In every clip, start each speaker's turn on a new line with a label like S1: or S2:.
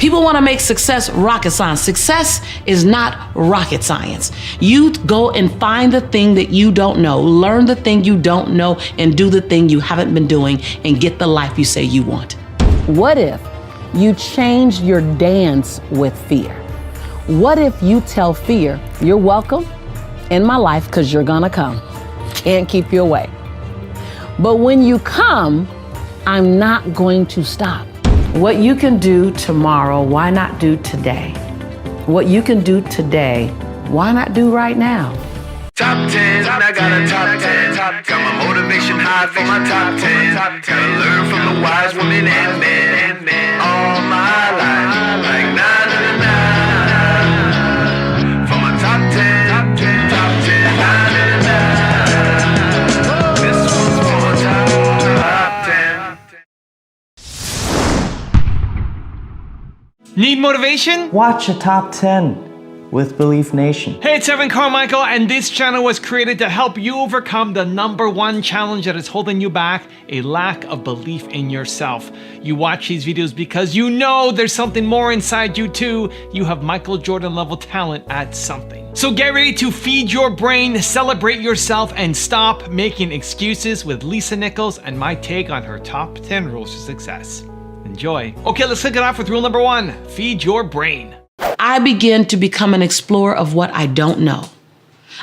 S1: People want to make success rocket science. Success is not rocket science. You go and find the thing that you don't know, learn the thing you don't know, and do the thing you haven't been doing, and get the life you say you want.
S2: What if you change your dance with fear? What if you tell fear, you're welcome in my life because you're gonna come. Can't keep you away. But when you come, I'm not going to stop. What you can do tomorrow, why not do today? What you can do today, why not do right now?
S3: Top 10, I got a top 10. Got my motivation high for my top 10. Gotta learn from the wise women and men. All my life, like na na na na. For my top 10, top 10, na na na na. This one's for my top 10.
S4: Need motivation?
S5: Watch a top 10 with Belief Nation.
S4: Hey, it's Evan Carmichael, and this channel was created to help you overcome the #1 challenge that is holding you back, a lack of belief in yourself. You watch these videos because you know there's something more inside you too. You have Michael Jordan level talent at something. So get ready to feed your brain, celebrate yourself, and stop making excuses with Lisa Nichols and my take on her top 10 rules to success. Enjoy. Okay, let's kick it off with rule number 1, feed your brain.
S1: I begin to become an explorer of what I don't know.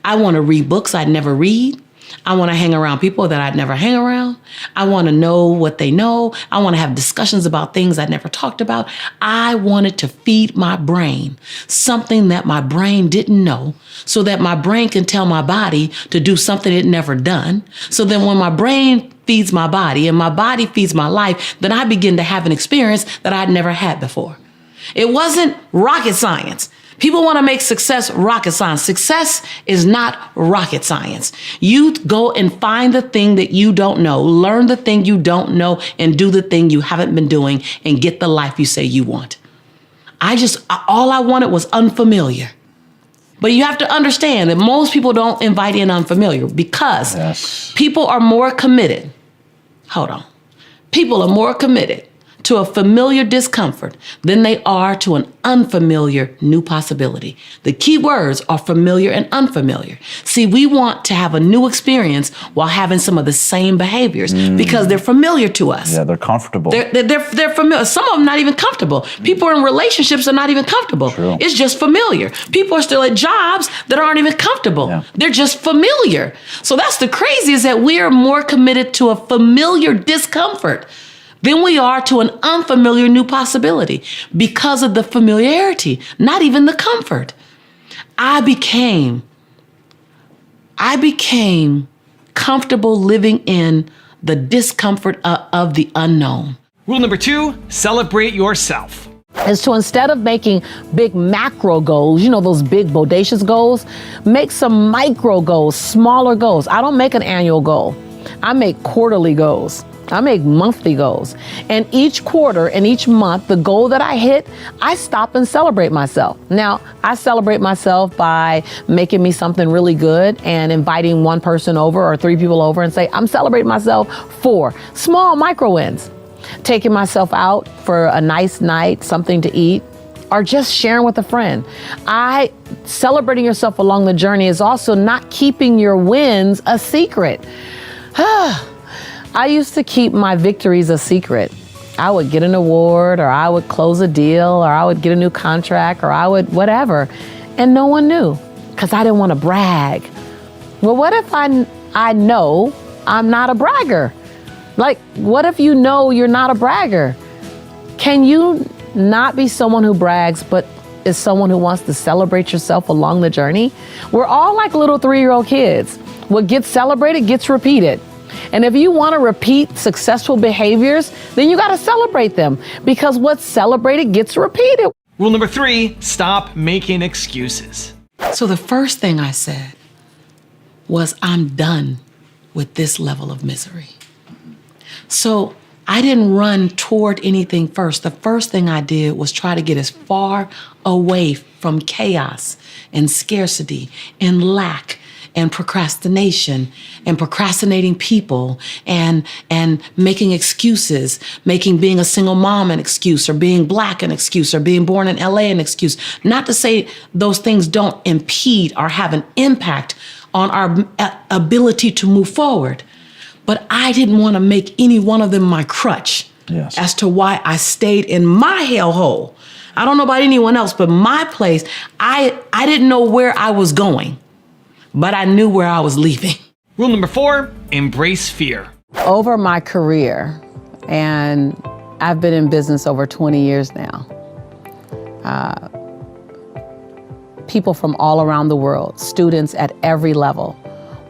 S1: I want to read books I'd never read. I want to hang around people that I'd never hang around. I want to know what they know. I want to have discussions about things I'd never talked about. I wanted to feed my brain something that my brain didn't know, so that my brain can tell my body to do something it never done. So then when my brain feeds my body and my body feeds my life, then I begin to have an experience that I'd never had before. It wasn't rocket science. People want to make success rocket science. Success is not rocket science. You go and find the thing that you don't know, learn the thing you don't know, and do the thing you haven't been doing, and get the life you say you want. All I wanted was unfamiliar. But you have to understand that most people don't invite in unfamiliar because people are more committed. Hold on. People are more committed to a familiar discomfort than they are to an unfamiliar new possibility. The key words are familiar and unfamiliar. See, we want to have a new experience while having some of the same behaviors because they're familiar to us.
S5: Yeah, they're comfortable.
S1: They're familiar. Some of them not even comfortable. People in relationships are not even comfortable.
S5: True.
S1: It's just familiar. People are still at jobs that aren't even comfortable.
S5: Yeah.
S1: They're just familiar. So that's the crazy, is that we are more committed to a familiar discomfort than we are to an unfamiliar new possibility because of the familiarity, not even the comfort. I became comfortable living in the discomfort of the unknown.
S4: Rule number 2, celebrate yourself.
S2: Is to, instead of making big macro goals, you know, those big bodacious goals, make some micro goals, smaller goals. I don't make an annual goal. I make quarterly goals. I make monthly goals. And each quarter and each month, the goal that I hit, I stop and celebrate myself. Now, I celebrate myself by making me something really good and inviting one person over or 3 people over and say, I'm celebrating myself for small micro wins. Taking myself out for a nice night, something to eat, or just sharing with a friend. Celebrating yourself along the journey is also not keeping your wins a secret. I used to keep my victories a secret. I would get an award, or I would close a deal, or I would get a new contract, or I would whatever. And no one knew because I didn't want to brag. Well, what if I know I'm not a bragger? Like, what if you know you're not a bragger? Can you not be someone who brags, but is someone who wants to celebrate yourself along the journey? We're all like little 3-year-old kids. What gets celebrated gets repeated. And if you want to repeat successful behaviors, then you got to celebrate them, because what's celebrated gets repeated.
S4: Rule number 3, stop making excuses.
S1: So the first thing I said was, I'm done with this level of misery. So I didn't run toward anything first. The first thing I did was try to get as far away from chaos and scarcity and lack and procrastination and procrastinating people and making excuses, making being a single mom an excuse, or being Black an excuse, or being born in LA an excuse. Not to say those things don't impede or have an impact on our ability to move forward. But I didn't want to make any one of them my crutch as to why I stayed in my hellhole. I don't know about anyone else, but my place, I didn't know where I was going, but I knew where I was leaving.
S4: Rule number 4, embrace fear.
S2: Over my career, and I've been in business over 20 years now, people from all around the world, students at every level,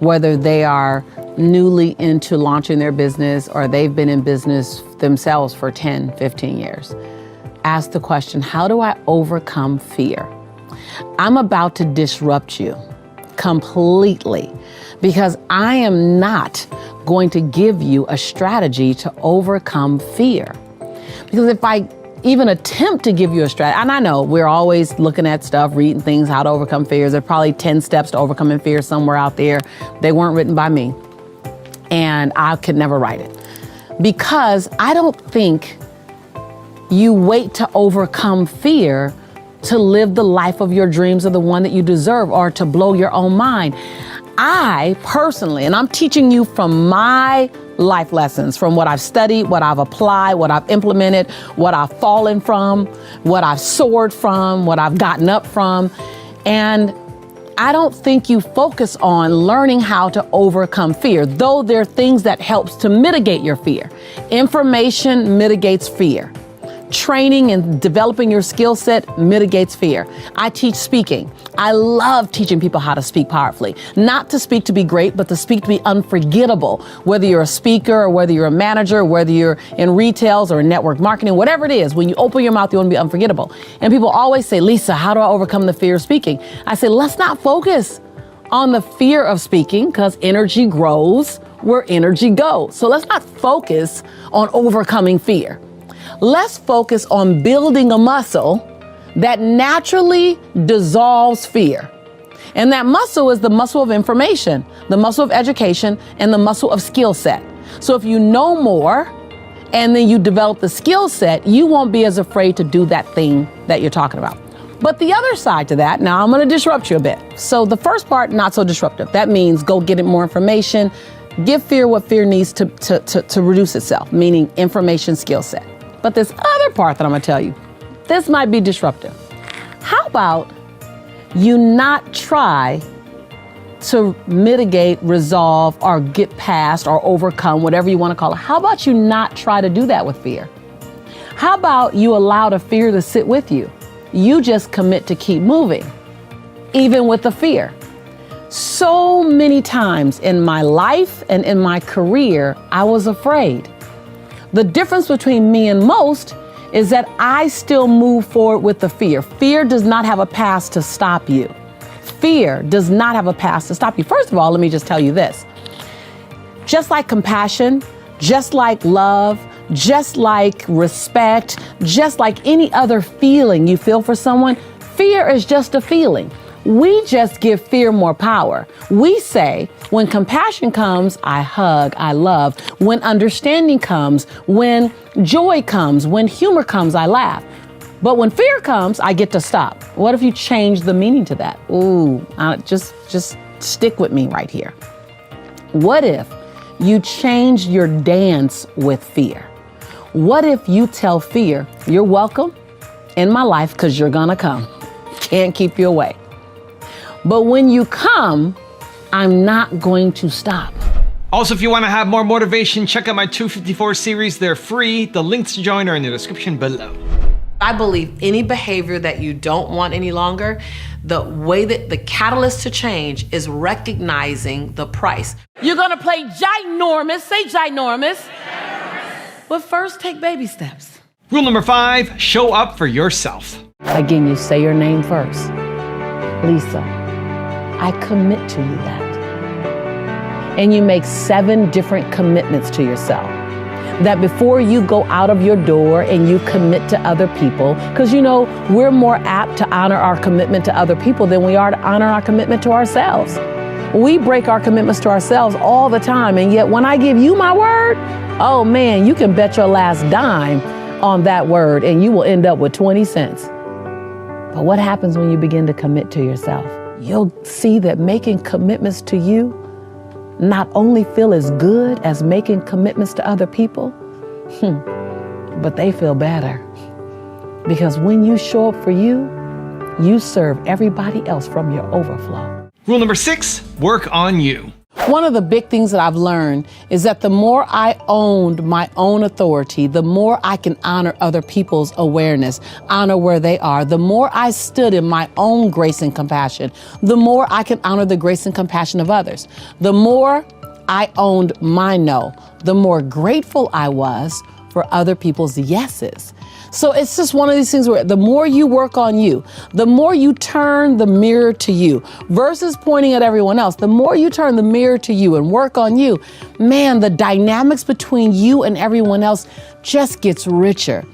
S2: whether they are newly into launching their business or they've been in business themselves for 10, 15 years, ask the question, how do I overcome fear? I'm about to disrupt you completely because I am not going to give you a strategy to overcome fear. Because if I even attempt to give you a strategy, and I know we're always looking at stuff, reading things, how to overcome fears. There are probably 10 steps to overcoming fear somewhere out there. They weren't written by me, and I could never write it. Because I don't think you wait to overcome fear to live the life of your dreams or the one that you deserve or to blow your own mind. I personally, and I'm teaching you from my life lessons, from what I've studied, what I've applied, what I've implemented, what I've fallen from, what I've soared from, what I've gotten up from. And I don't think you focus on learning how to overcome fear, though there are things that helps to mitigate your fear. Information mitigates fear. Training and developing your skill set mitigates fear. I teach speaking. I love teaching people how to speak powerfully. Not to speak to be great, but to speak to be unforgettable. Whether you're a speaker or whether you're a manager, whether you're in retails or in network marketing, whatever it is, when you open your mouth, you want to be unforgettable. And people always say, Lisa, how do I overcome the fear of speaking? I say, let's not focus on the fear of speaking because energy grows where energy goes. So let's not focus on overcoming fear. Let's focus on building a muscle that naturally dissolves fear. And that muscle is the muscle of information, the muscle of education, and the muscle of skill set. So if you know more and then you develop the skill set, you won't be as afraid to do that thing that you're talking about. But the other side to that, now I'm going to disrupt you a bit. So the first part, not so disruptive. That means go get it more information, give fear what fear needs to reduce itself, meaning information, skill set. But this other part that I'm going to tell you, this might be disruptive. How about you not try to mitigate, resolve, or get past, or overcome, whatever you want to call it? How about you not try to do that with fear? How about you allow the fear to sit with you? You just commit to keep moving, even with the fear. So many times in my life and in my career, I was afraid. The difference between me and most is that I still move forward with the fear. Fear does not have a past to stop you. Fear does not have a past to stop you. First of all, let me just tell you this. Just like compassion, just like love, just like respect, just like any other feeling you feel for someone, fear is just a feeling. We just give fear more power. We say, when compassion comes, I hug, I love. When understanding comes, when joy comes, when humor comes, I laugh. But when fear comes, I get to stop. What if you change the meaning to that? Ooh, just stick with me right here. What if you change your dance with fear? What if you tell fear, you're welcome in my life because you're gonna come. Can't keep you away. But when you come, I'm not going to stop.
S4: Also, if you want to have more motivation, check out my 254 series. They're free. The links to join are in the description below.
S1: I believe any behavior that you don't want any longer, the way that the catalyst to change is recognizing the price. You're gonna play ginormous, say ginormous, but first take baby steps.
S4: Rule number 5, show up for yourself.
S2: Again, you say your name first. Lisa, I commit to you that. And you make 7 different commitments to yourself. That before you go out of your door and you commit to other people, because you know, we're more apt to honor our commitment to other people than we are to honor our commitment to ourselves. We break our commitments to ourselves all the time. And yet when I give you my word, oh man, you can bet your last dime on that word and you will end up with 20 cents. But what happens when you begin to commit to yourself? You'll see that making commitments to you not only feel as good as making commitments to other people, but they feel better. Because when you show up for you, you serve everybody else from your overflow.
S4: Rule number 6, work on you.
S2: One of the big things that I've learned is that the more I owned my own authority, the more I can honor other people's awareness, honor where they are. The more I stood in my own grace and compassion, the more I can honor the grace and compassion of others. The more I owned my no, the more grateful I was for other people's yeses. So it's just one of these things where the more you work on you, the more you turn the mirror to you versus pointing at everyone else, the more you turn the mirror to you and work on you, man, the dynamics between you and everyone else just gets richer.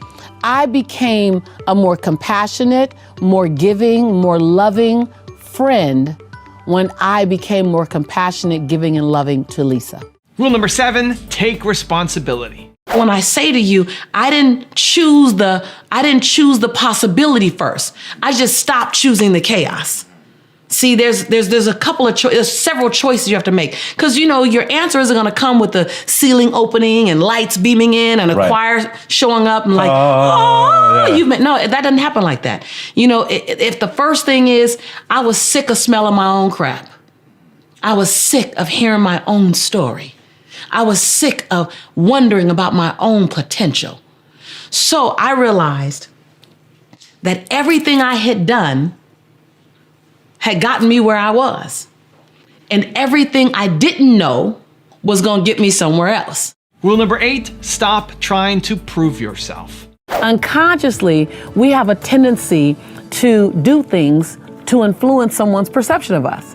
S2: I became a more compassionate, more giving, more loving friend when I became more compassionate, giving, and loving to Lisa.
S4: Rule number 7, take responsibility.
S1: When I say to you, I didn't choose the possibility first. I just stopped choosing the chaos. See, there's a couple of there's several choices you have to make, because your answer isn't going to come with the ceiling opening and lights beaming in and a choir showing up and no, that doesn't happen like that. If the first thing is I was sick of smelling my own crap, I was sick of hearing my own story. I was sick of wondering about my own potential. So I realized that everything I had done had gotten me where I was. And everything I didn't know was going to get me somewhere else.
S4: Rule number 8, stop trying to prove yourself.
S2: Unconsciously, we have a tendency to do things to influence someone's perception of us.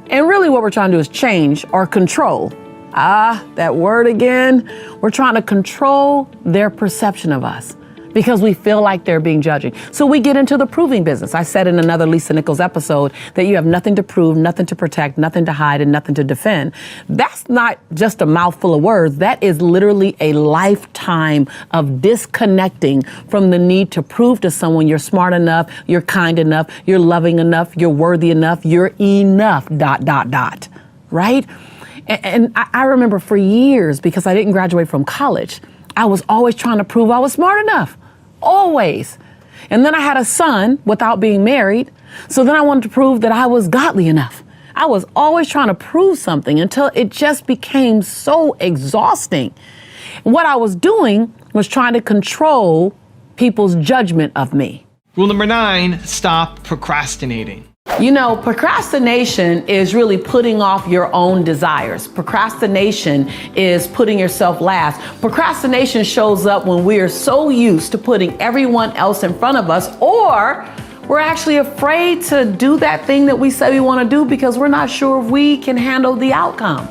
S2: And really what we're trying to do is change or control. That word again. We're trying to control their perception of us because we feel like they're being judging. So we get into the proving business. I said in another Lisa Nichols episode that you have nothing to prove, nothing to protect, nothing to hide, and nothing to defend. That's not just a mouthful of words. That is literally a lifetime of disconnecting from the need to prove to someone you're smart enough, you're kind enough, you're loving enough, you're worthy enough, you're enough, ... Right? And I remember for years, because I didn't graduate from college, I was always trying to prove I was smart enough. Always. And then I had a son without being married. So then I wanted to prove that I was godly enough. I was always trying to prove something until it just became so exhausting. What I was doing was trying to control people's judgment of me.
S4: Rule number 9, stop procrastinating.
S2: Procrastination is really putting off your own desires. Procrastination is putting yourself last. Procrastination shows up when we are so used to putting everyone else in front of us, or we're actually afraid to do that thing that we say we want to do because we're not sure if we can handle the outcome.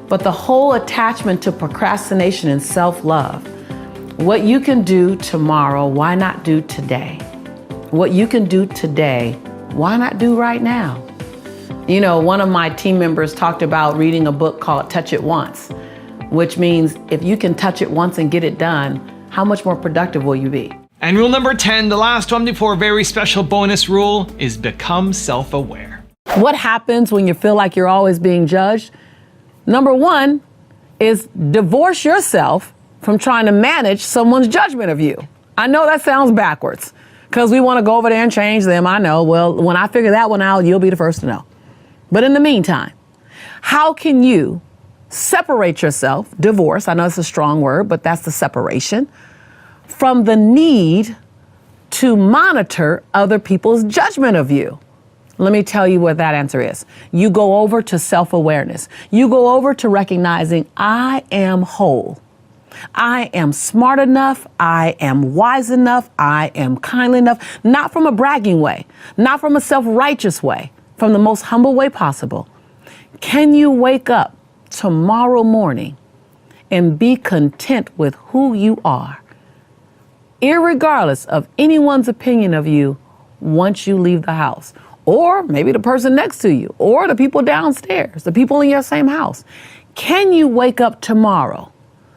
S2: But the whole attachment to procrastination and self-love, what you can do tomorrow, why not do today? What you can do today, why not do right now? One of my team members talked about reading a book called Touch It Once, which means if you can touch it once and get it done, how much more productive will you be?
S4: And rule number 10, the last one before a very special bonus rule, is become self-aware.
S2: What happens when you feel like you're always being judged? Number 1 is divorce yourself from trying to manage someone's judgment of you. I know that sounds backwards, because we want to go over there and change them. I know. Well, when I figure that one out, you'll be the first to know. But in the meantime, how can you separate yourself, divorce, I know it's a strong word, but that's the separation, from the need to monitor other people's judgment of you? Let me tell you what that answer is. You go over to self-awareness. You go over to recognizing I am whole. I am smart enough, I am wise enough, I am kindly enough, not from a bragging way, not from a self-righteous way, from the most humble way possible. Can you wake up tomorrow morning and be content with who you are, irregardless of anyone's opinion of you once you leave the house? or maybe the person next to you, or the people downstairs, the people in your same house. Can you wake up tomorrow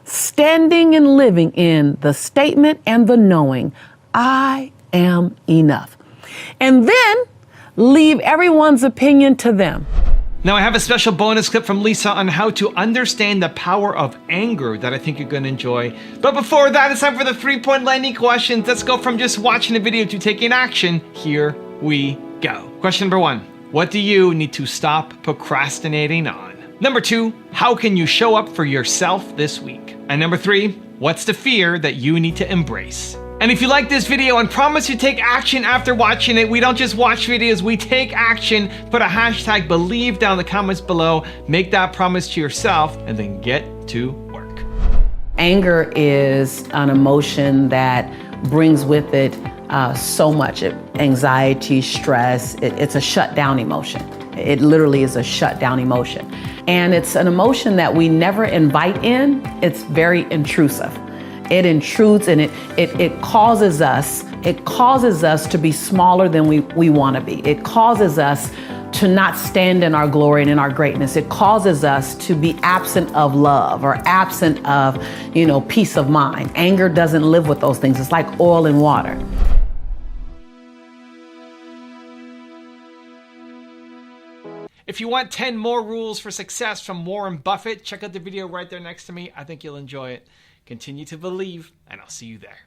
S2: standing and living in the statement and the knowing, I am enough? And then leave everyone's opinion to them.
S4: Now I have a special bonus clip from Lisa on how to understand the power of anger that I think you're going to enjoy. But before that, it's time for the 3-point lightning questions. Let's go from just watching a video to taking action. Here we go. Question number 1. What do you need to stop procrastinating on? Number 2, how can you show up for yourself this week? And number 3, what's the fear that you need to embrace? And if you like this video and promise you take action after watching it, we don't just watch videos, we take action. Put a hashtag believe down in the comments below, make that promise to yourself, and then get to work.
S2: Anger is an emotion that brings with it so much anxiety, stress. It's a shutdown emotion. It literally is a shutdown emotion. And it's an emotion that we never invite in. It's very intrusive. It intrudes and it causes us to be smaller than we want to be. It causes us to not stand in our glory and in our greatness. It causes us to be absent of love or absent of, peace of mind. Anger doesn't live with those things. It's like oil and water.
S4: If you want 10 more rules for success from Warren Buffett, check out the video right there next to me. I think you'll enjoy it. Continue to believe, and I'll see you there.